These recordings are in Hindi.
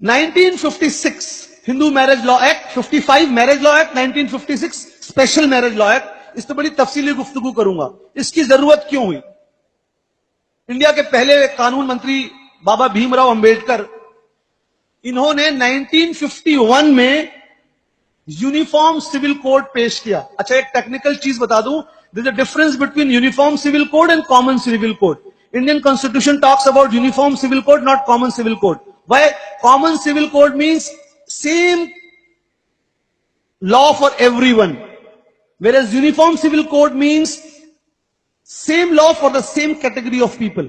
1956 Hindu marriage law act, 55 marriage law act, 1956 special marriage law act. इस पर बड़ी तफसीली गुफ्तगू करूंगा, इसकी जरूरत क्यों हुई। इंडिया के पहले कानून मंत्री बाबा भीमराव अंबेडकर, इन्होंने 1951 में यूनिफॉर्म सिविल कोड पेश किया। अच्छा, एक टेक्निकल चीज बता दूं, there is a difference between uniform civil code and common civil code. Indian constitution talks about uniform civil code, not common civil code. Why? Common civil code means same law for everyone, whereas uniform civil code means same law for the same category of people,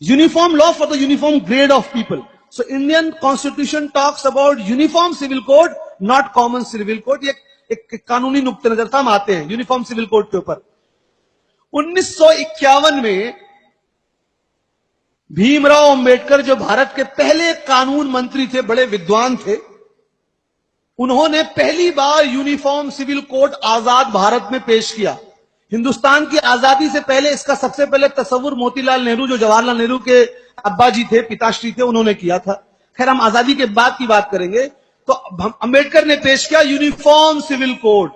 uniform law for the uniform grade of people. So Indian constitution talks about uniform civil code, not common civil code. ये एक कानूनी नुक्ते नजर से हम आते हैं यूनिफॉर्म सिविल कोड के ऊपर। 1951 में भीमराव अंबेडकर, जो भारत के पहले कानून मंत्री थे, बड़े विद्वान थे, उन्होंने पहली बार यूनिफॉर्म सिविल कोड आजाद भारत में पेश किया। हिंदुस्तान की आजादी से पहले इसका सबसे पहले तस्वुर मोतीलाल नेहरू, जो जवाहरलाल नेहरू के अब्बा जी थे, पिताश्री थे, उन्होंने किया था। खैर, हम आजादी के बाद की बात करेंगे। तो अंबेडकर ने पेश किया यूनिफॉर्म सिविल कोड।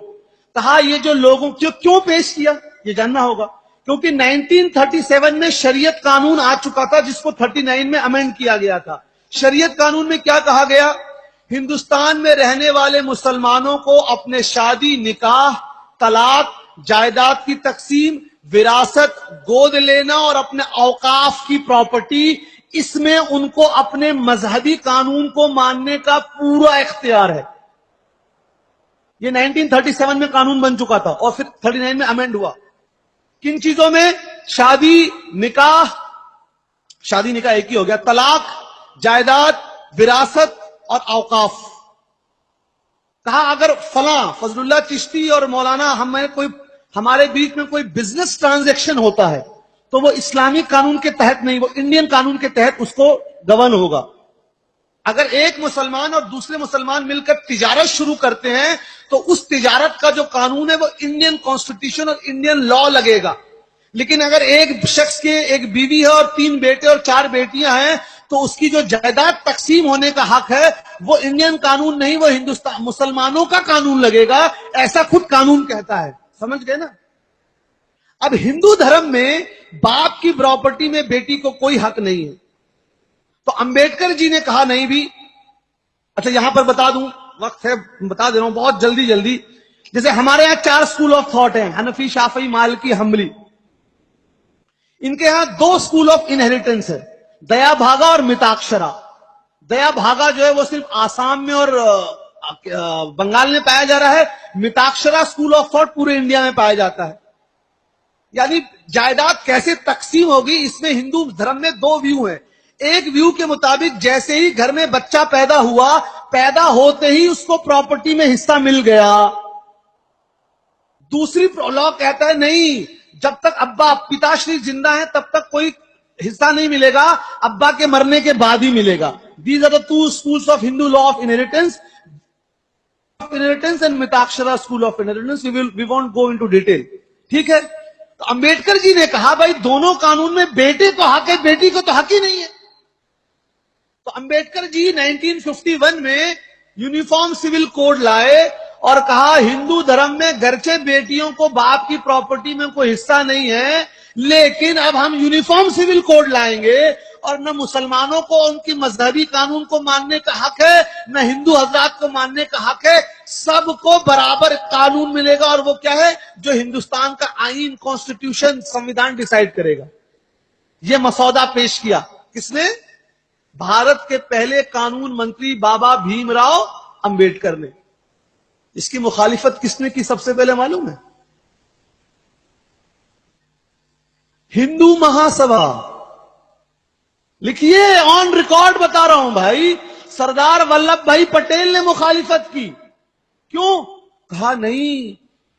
कहा ये जो लोगों क्यों पेश किया, ये जानना होगा। क्योंकि 1937 में शरीयत कानून आ चुका था, जिसको 39 में अमेंड किया गया था। शरीयत कानून में क्या कहा गया? हिंदुस्तान में रहने वाले मुसलमानों को अपने शादी, निकाह, तलाक, जायदाद की तकसीम, विरासत, गोद लेना और अपने औकाफ की प्रॉपर्टी, इसमें उनको अपने मजहबी कानून को मानने का पूरा इख्तियार है। ये 1937 में कानून बन चुका था और फिर 39 में अमेंड हुआ। किन चीजों में? शादी, निकाह एक ही हो गया, तलाक, जायदाद, विरासत और औकाफ। कहा अगर फला फजलुल्लाह चिश्ती और मौलाना हमारे बीच में कोई बिजनेस ट्रांजैक्शन होता है, तो वो इस्लामिक कानून के तहत नहीं, वो इंडियन कानून के तहत उसको गवर्न होगा। अगर एक मुसलमान और दूसरे मुसलमान मिलकर तिजारत शुरू करते हैं, तो उस तिजारत का जो कानून है वो इंडियन कॉन्स्टिट्यूशन और इंडियन लॉ लगेगा। लेकिन अगर एक शख्स के एक बीवी है और 3 बेटे और 4 बेटियां हैं, तो उसकी जो जायदाद तकसीम होने का हक है वो इंडियन कानून नहीं, वो हिंदुस्तान मुसलमानों का कानून लगेगा। ऐसा खुद कानून कहता है। समझ गए ना? अब हिंदू धर्म में बाप की प्रॉपर्टी में बेटी को कोई हक नहीं है। तो अंबेडकर जी ने कहा नहीं भी। अच्छा, यहां पर बता दूं, वक्त है, बता दे रहा हूं बहुत जल्दी। जैसे हमारे यहां 4 स्कूल ऑफ थॉट हैं, हनफी, शाफी, मालिकी, हम्बली। इनके यहां 2 स्कूल ऑफ इनहेरिटेंस है, दया भागा और मिताक्षरा। दया भागा जो है वो सिर्फ आसाम में और बंगाल में पाया जा रहा है। मिताक्षरा स्कूल ऑफ थॉट पूरे इंडिया में पाया जाता है। यानी जायदाद कैसे तकसीम होगी, इसमें हिंदू धर्म में 2 व्यू हैं। एक व्यू के मुताबिक जैसे ही घर में बच्चा पैदा हुआ, पैदा होते ही उसको प्रॉपर्टी में हिस्सा मिल गया। दूसरी लॉ कहता है नहीं, जब तक अब्बा पिताश्री जिंदा है तब तक कोई हिस्सा नहीं मिलेगा, अब्बा के मरने के बाद ही मिलेगा। These are the 2 schools of Hindu law of inheritance and Mitakshara school of inheritance. We won't go into detail. ठीक है? तो अंबेडकर जी ने कहा भाई दोनों कानून में बेटे को हक है, बेटी को तो हक ही नहीं है। तो अंबेडकर जी 1951 में यूनिफॉर्म सिविल कोड लाए और कहा हिंदू धर्म में गरचे बेटियों को बाप की प्रॉपर्टी में कोई हिस्सा नहीं है, लेकिन अब हम यूनिफॉर्म सिविल कोड लाएंगे और न मुसलमानों को उनकी मजहबी कानून को मानने का हक है, न हिंदू हजरात को मानने का हक है। सबको बराबर कानून मिलेगा और वो क्या है? जो हिंदुस्तान का आईन, कॉन्स्टिट्यूशन, संविधान डिसाइड करेगा। यह मसौदा पेश किया किसने? भारत के पहले कानून मंत्री बाबा भीमराव अंबेडकर ने। इसकी मुखालिफत किसने की सबसे पहले मालूम है? हिंदू महासभा। लिखिए, ऑन रिकॉर्ड बता रहा हूं भाई, सरदार वल्लभ भाई पटेल ने मुखालिफत की। क्यों? कहा नहीं,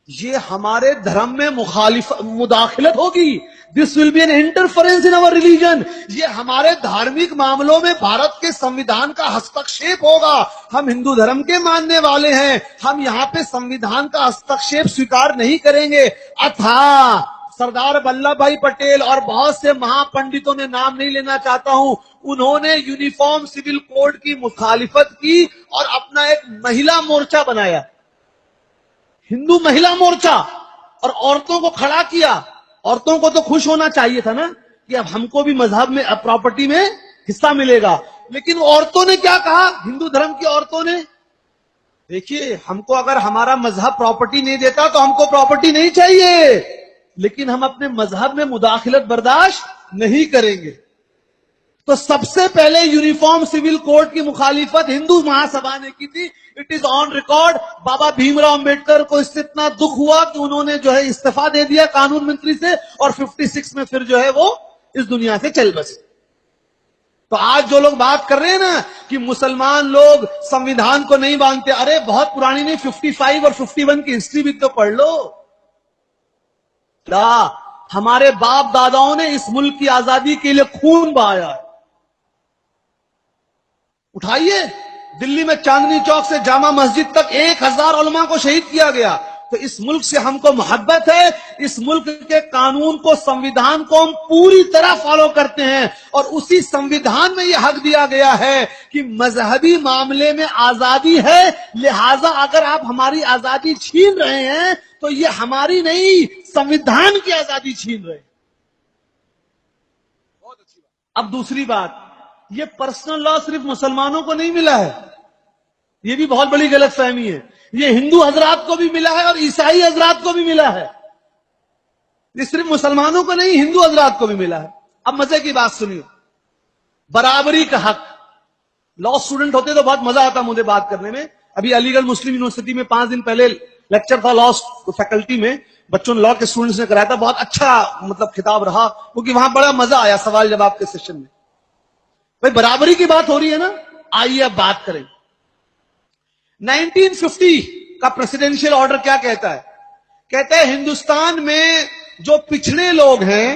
ये हमारे धर्म में मुदाखिलत होगी। This will be an interference in our religion. ये हमारे धार्मिक मामलों में भारत के संविधान का हस्तक्षेप होगा। हम हिंदू धर्म के मानने वाले हैं, हम यहां पे संविधान का हस्तक्षेप स्वीकार नहीं करेंगे। अथा सरदार वल्लभ भाई पटेल और बहुत से महापंडितों ने, नाम नहीं लेना चाहता हूं, उन्होंने यूनिफॉर्म सिविल कोड की मुखालिफत की और अपना एक महिला मोर्चा बनाया, हिंदू महिला मोर्चा, और औरतों को खड़ा किया। औरतों को तो खुश होना चाहिए था ना कि अब हमको भी मजहब में, अब प्रॉपर्टी में हिस्सा मिलेगा, लेकिन औरतों ने क्या कहा, हिंदू धर्म की औरतों ने, देखिए हमको अगर हमारा मजहब प्रॉपर्टी नहीं देता तो हमको प्रॉपर्टी नहीं चाहिए, लेकिन हम अपने मजहब में मुदाखिलत बर्दाश्त नहीं करेंगे। तो सबसे पहले यूनिफॉर्म सिविल कोड की मुखालिफत हिंदू महासभा ने की थी। It is on record. Baba Bhimrao Ambedkar को इससे इतना दुख हुआ कि उन्होंने जो है इस्तीफा दे दिया कानून मंत्री से, और 56 में फिर जो है वो इस दुनिया से चल बसे। तो आज जो लोग बात कर रहे हैं ना कि मुसलमान लोग संविधान को नहीं मानते, अरे बहुत पुरानी नहीं, 55 और 51 की हिस्ट्री भी तो पढ़ लो। क्या हमारे बाप दादाओं ने इस मुल्क की आजादी के लिए खून बहाया है। उठाइए, दिल्ली में चांदनी चौक से जामा मस्जिद तक 1000 उलमा को शहीद किया गया। तो इस मुल्क से हमको मोहब्बत है, इस मुल्क के कानून को, संविधान को हम पूरी तरह फॉलो करते हैं, और उसी संविधान में यह हक दिया गया है कि मजहबी मामले में आजादी है, लिहाजा अगर आप हमारी आजादी छीन रहे हैं तो ये हमारी नहीं, संविधान की आजादी छीन रहे हैं। बहुत अच्छी बात। अब दूसरी बात, ये पर्सनल लॉ सिर्फ मुसलमानों को नहीं मिला है, ये भी बहुत बड़ी गलतफहमी है। ये हिंदू हजरात को भी मिला है और ईसाई हजरात को भी मिला है। ये सिर्फ मुसलमानों को नहीं, हिंदू हजरात को भी मिला है। अब मजे की बात सुनिए, बराबरी का हक। लॉ स्टूडेंट होते तो बहुत मजा आता मुझे बात करने में। अभी अलीगढ़ मुस्लिम यूनिवर्सिटी में 5 दिन पहले लेक्चर था लॉ फैकल्टी में, बच्चों ने, लॉ के स्टूडेंट्स ने कराया था। बहुत अच्छा मतलब खिताब रहा, क्योंकि वहां बड़ा मजा आया सवाल जवाब के सेशन में। भाई बराबरी की बात हो रही है ना, आइए अब बात करें। 1950 का प्रेसिडेंशियल ऑर्डर क्या कहता है? कहता है हिंदुस्तान में जो पिछड़े लोग हैं,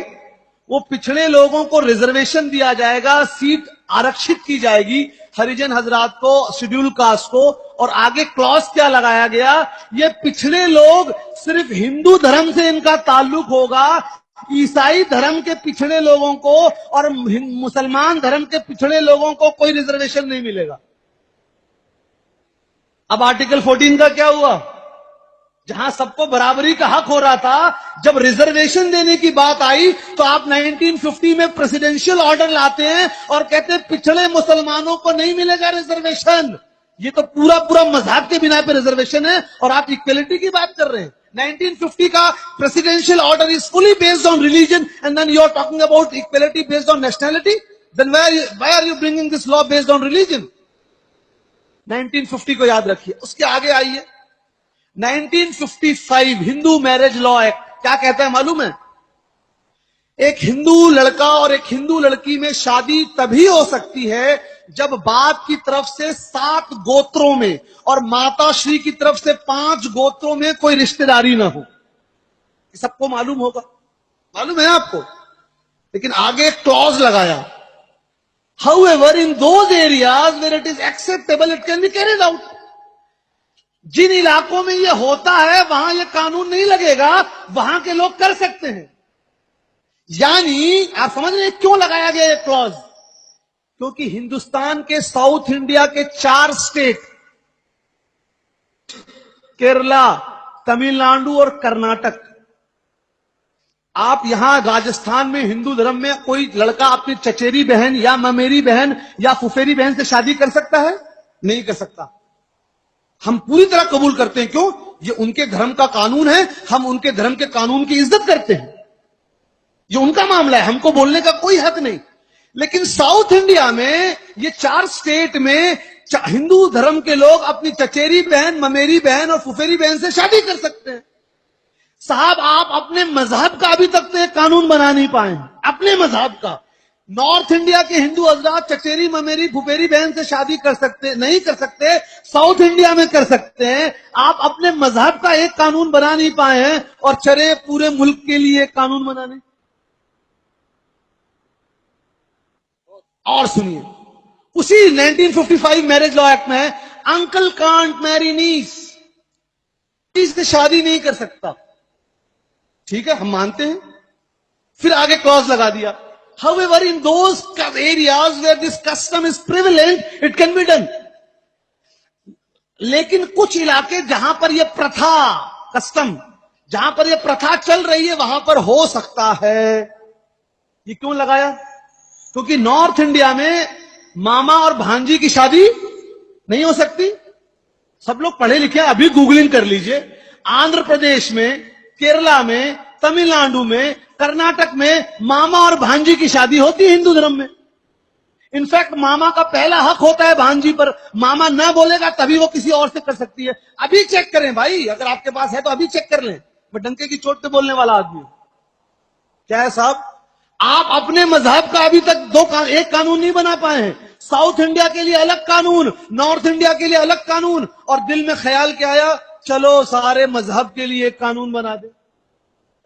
वो पिछड़े लोगों को रिजर्वेशन दिया जाएगा, सीट आरक्षित की जाएगी हरिजन हजरात को, शेड्यूल कास्ट को। और आगे क्लॉज क्या लगाया गया, ये पिछड़े लोग सिर्फ हिंदू धर्म से इनका ताल्लुक होगा, ईसाई धर्म के पिछड़े लोगों को और मुसलमान धर्म के पिछड़े लोगों को कोई रिजर्वेशन नहीं मिलेगा। अब आर्टिकल 14 का क्या हुआ? जहां सबको बराबरी का हक हो रहा था, जब रिजर्वेशन देने की बात आई तो आप 1950 में प्रेसिडेंशियल ऑर्डर लाते हैं और कहते हैं पिछड़े मुसलमानों को नहीं मिलेगा रिजर्वेशन। ये तो पूरा पूरा मजहब के बिना पे रिजर्वेशन है, और आप इक्वलिटी की बात कर रहे हैं। 1950 का presidential order is fully based on religion, and then you are talking about equality based on nationality. Then why are you bringing this law based on religion? 1950 को याद रखिए। उसके आगे आइए, 1955 हिंदू मैरिज लॉ एक्ट क्या कहता है मालूम है? एक हिंदू लड़का और एक हिंदू लड़की में शादी तभी हो सकती है जब बाप की तरफ से 7 गोत्रों में और माता श्री की तरफ से 5 गोत्रों में कोई रिश्तेदारी ना हो। ये सबको मालूम होगा, मालूम है आपको। लेकिन आगे क्लॉज लगाया, however in those areas where it is acceptable it can be carried out। जिन इलाकों में यह होता है वहां यह कानून नहीं लगेगा, वहां के लोग कर सकते हैं। यानी आप समझ रहे हैं क्यों लगाया गया यह क्लॉज? क्योंकि हिंदुस्तान के साउथ इंडिया के 4 स्टेट, केरला, तमिलनाडु और कर्नाटक, आप यहां राजस्थान में हिंदू धर्म में कोई लड़का अपनी चचेरी बहन या ममेरी बहन या फुफेरी बहन से शादी कर सकता है? नहीं कर सकता। हम पूरी तरह कबूल करते हैं। क्यों? ये उनके धर्म का कानून है, हम उनके धर्म के कानून की इज्जत करते हैं। ये उनका मामला है, हमको बोलने का कोई हक नहीं। लेकिन साउथ इंडिया में ये 4 स्टेट में हिंदू धर्म के लोग अपनी चचेरी बहन, ममेरी बहन और फुफेरी बहन से शादी कर सकते हैं। साहब आप अपने मजहब का अभी तक तो एक कानून बना नहीं पाए, अपने मजहब का। नॉर्थ इंडिया के हिंदू हजरात चचेरी ममेरी फुफेरी बहन से शादी कर सकते नहीं कर सकते, साउथ इंडिया में कर सकते हैं। आप अपने मजहब का एक कानून बना नहीं पाए हैं और चले पूरे मुल्क के लिए एक कानून बनाने। और सुनिए, उसी 1955 मैरिज लॉ एक्ट में अंकल कांट मैरी नीस, से शादी नहीं कर सकता। ठीक है, हम मानते हैं फिर आगे क्लॉज लगा दिया, however in those areas where this custom is prevalent it can be done. लेकिन कुछ इलाके जहां पर यह प्रथा, कस्टम, जहां पर यह प्रथा चल रही है वहां पर हो सकता है। ये क्यों लगाया? क्योंकि नॉर्थ इंडिया में मामा और भांजी की शादी नहीं हो सकती। सब लोग पढ़े लिखे, अभी गूगलिंग कर लीजिए। आंध्र प्रदेश में, केरला में, तमिलनाडु में, कर्नाटक में मामा और भांजी की शादी होती है हिंदू धर्म में। इनफैक्ट मामा का पहला हक होता है भांजी पर, मामा न बोलेगा तभी वो किसी और से कर सकती है। अभी चेक करें भाई, अगर आपके पास है तो अभी चेक कर लें। मैं डंके की चोट पे बोलने वाला आदमी हूं। क्या है साहब, आप अपने मजहब का अभी तक एक कानून नहीं बना पाए हैं। साउथ इंडिया के लिए अलग कानून, नॉर्थ इंडिया के लिए अलग कानून, और दिल में ख्याल क्या आया, चलो सारे मजहब के लिए एक कानून बना दे।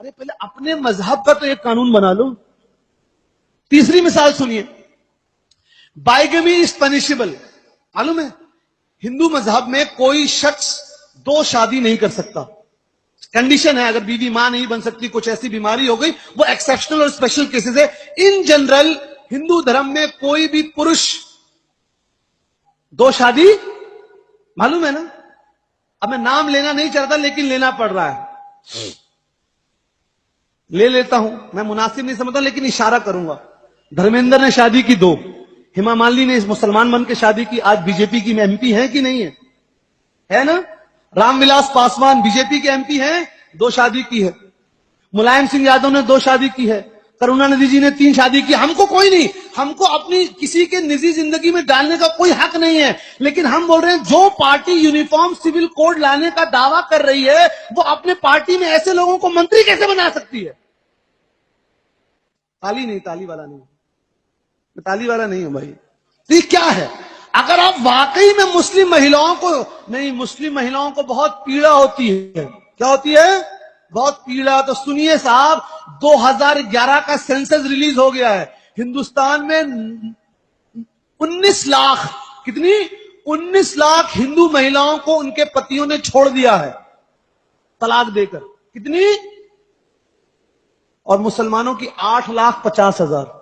अरे पहले अपने मजहब का तो एक कानून बना लो। तीसरी मिसाल सुनिए, बाइगमी इज पनिशेबल। मालूम है हिंदू मजहब में कोई शख्स दो शादी नहीं कर सकता। कंडीशन है, अगर बीवी मां नहीं बन सकती, कुछ ऐसी बीमारी हो गई, वो एक्सेप्शनल और स्पेशल केसेस है। इन जनरल हिंदू धर्म में कोई भी पुरुष दो शादी, मालूम है ना। अब मैं नाम लेना नहीं चाहता लेकिन लेना पड़ रहा है, ले लेता हूं। मैं मुनासिब नहीं समझता लेकिन इशारा करूंगा। धर्मेंद्र ने शादी की दो, हेमा मालिनी ने इस मुसलमान बन के शादी की, आज बीजेपी की एमपी है कि नहीं है? है ना। रामविलास पासवान बीजेपी के एमपी हैं, दो शादी की है। मुलायम सिंह यादव ने दो शादी की है। करुणानिधि जी ने 3 शादी की। हमको कोई नहीं, हमको अपनी किसी के निजी जिंदगी में डालने का कोई हक नहीं है। लेकिन हम बोल रहे हैं जो पार्टी यूनिफॉर्म सिविल कोड लाने का दावा कर रही है वो अपने पार्टी में ऐसे लोगों को मंत्री कैसे बना सकती है? ताली नहीं, ताली वाला नहीं, मैं ताली वाला नहीं हूं भाई। तो ये क्या है? अगर आप वाकई में मुस्लिम महिलाओं को, नहीं, मुस्लिम महिलाओं को बहुत पीड़ा होती है। क्या होती है? बहुत पीड़ा। तो सुनिए साहब, 2011 का सेंसस रिलीज हो गया है। हिंदुस्तान में 19 लाख, कितनी? 19 लाख हिंदू महिलाओं को उनके पतियों ने छोड़ दिया है तलाक देकर। कितनी? और मुसलमानों की 8,50,000।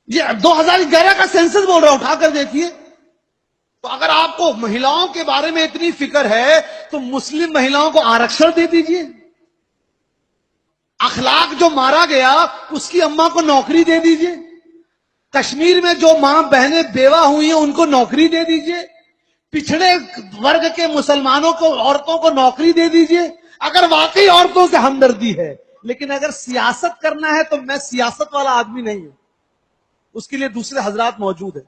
ये 2011 का सेंसस बोल रहा हूं, उठाकर देखिए। तो अगर आपको महिलाओं के बारे में इतनी फिक्र है तो मुस्लिम महिलाओं को आरक्षण दे दीजिए। अखलाक जो मारा गया उसकी अम्मा को नौकरी दे दीजिए। कश्मीर में जो मां बहनें बेवा हुई हैं उनको नौकरी दे दीजिए। पिछड़े वर्ग के मुसलमानों को, औरतों को नौकरी दे दीजिए, अगर वाकई औरतों से हमदर्दी है। लेकिन अगर सियासत करना है तो मैं सियासत वाला आदमी नहीं हूं, उसके लिए दूसरे हजरात मौजूद है।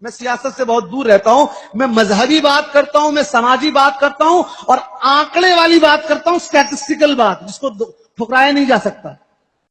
मैं सियासत से बहुत दूर रहता हूं। मैं मजहबी बात करता हूं, मैं समाजी बात करता हूं और आंकड़े वाली बात करता हूं, स्टैटिस्टिकल बात जिसको ठुकराया नहीं जा सकता।